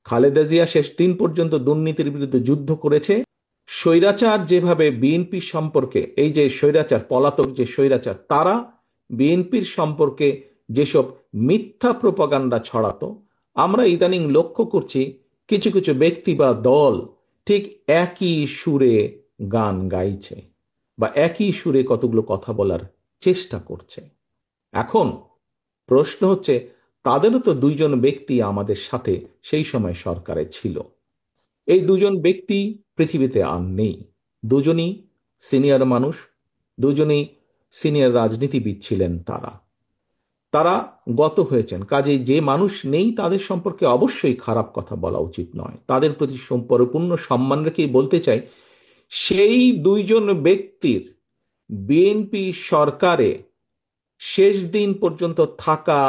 খালেদা জিয়া শেষ দিন পর্যন্ত দুর্নীতির বিরুদ্ধে যুদ্ধ করেছে। স্বৈরাচার যেভাবে বিএনপির সম্পর্কে, এই যে স্বৈরাচার, পলাতক যে স্বৈরাচার, তারা বিএনপির সম্পর্কে যেসব মিথ্যা প্রপাগান্ডা ছড়াতো, আমরা ইদানিং লক্ষ্য করছি কিছু কিছু ব্যক্তি বা দল ঠিক একই সুরে গান গাইছে বা একই সুরে কতগুলো কথা বলার চেষ্টা করছে। এখন প্রশ্ন হচ্ছে, তাদেরও তো দুইজন ব্যক্তি আমাদের সাথে সেই সময় সরকারে ছিল। এই দুজন ব্যক্তি পৃথিবীতে আর নেই। দুজনই সিনিয়র মানুষ, দুজনেই সিনিয়র রাজনীতিবিদ ছিলেন। তারা তারা গত হয়েছেন, কাজেই যে মানুষ নেই তাদের সম্পর্কে অবশ্যই খারাপ কথা বলা উচিত নয়। তাদের প্রতি পরিপূর্ণ সম্মান রেখেই বলতে চাই, সেই দুইজন ব্যক্তির বিএনপি সরকারে শেষ দিন পর্যন্ত থাকা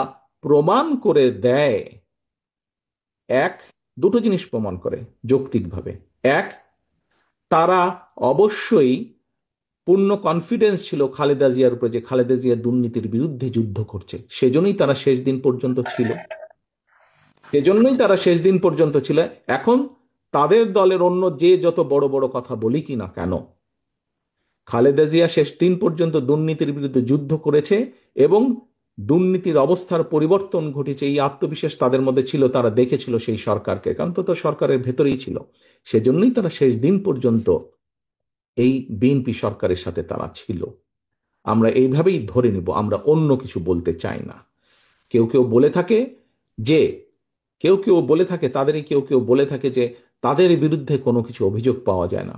প্রমাণ করে দেয়, এক, দুটো জিনিস প্রমাণ করে যৌক্তিকভাবে। এক, তারা অবশ্যই পূর্ণ কনফিডেন্স ছিল খালেদা জিয়ার উপরে যে খালেদা জিয়া দুর্নীতির বিরুদ্ধে যুদ্ধ করছে, সেজন্যই তারা শেষ দিন পর্যন্ত ছিল। সেজন্যই তারা শেষ দিন পর্যন্ত ছিল। এখন তাদের দলের অন্য যে যত বড় বড় কথা বলি কি না কেন, খালেদা জিয়া শেষ দিন পর্যন্ত দুর্নীতির বিরুদ্ধে যুদ্ধ করেছে এবং দুর্নীতির অবস্থার পরিবর্তন ঘটেছে, এই আত্মবিশ্বাস তাদের মধ্যে ছিল। তারা দেখেছিল সেই সরকারকে, কারণ তো সরকারের ভেতরেই ছিল। সেজন্যই তারা শেষ দিন পর্যন্ত এই বিএনপি সরকারের সাথে তারা ছিল। আমরা এইভাবেই ধরে নিব, আমরা অন্য কিছু বলতে চাই না। কেউ কেউ বলে থাকে যে কেউ কেউ বলে থাকে যে তাদের বিরুদ্ধে কোনো কিছু অভিযোগ পাওয়া যায় না।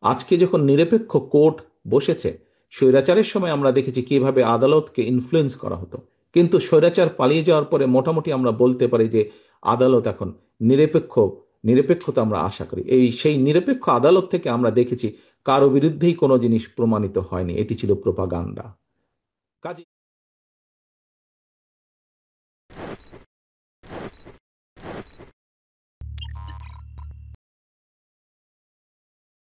আজকে যখন নিরপেক্ষ কোর্ট বসেছে, স্বৈরাচারের সময় আমরা দেখেছি কিভাবে আদালতকে ইনফ্লুয়েন্স করা হতো, কিন্তু স্বৈরাচার পালিয়ে যাওয়ার পরে মোটামুটি আমরা বলতে পারি যে আদালত এখন নিরপেক্ষ। নিরপেক্ষতা আমরা আশা করি। সেই নিরপেক্ষ আদালত থেকে আমরা দেখেছি কারো বিরুদ্ধেই কোনো জিনিস প্রমাণিত হয়নি, এটি ছিল প্রোপাগান্ডা। কাজে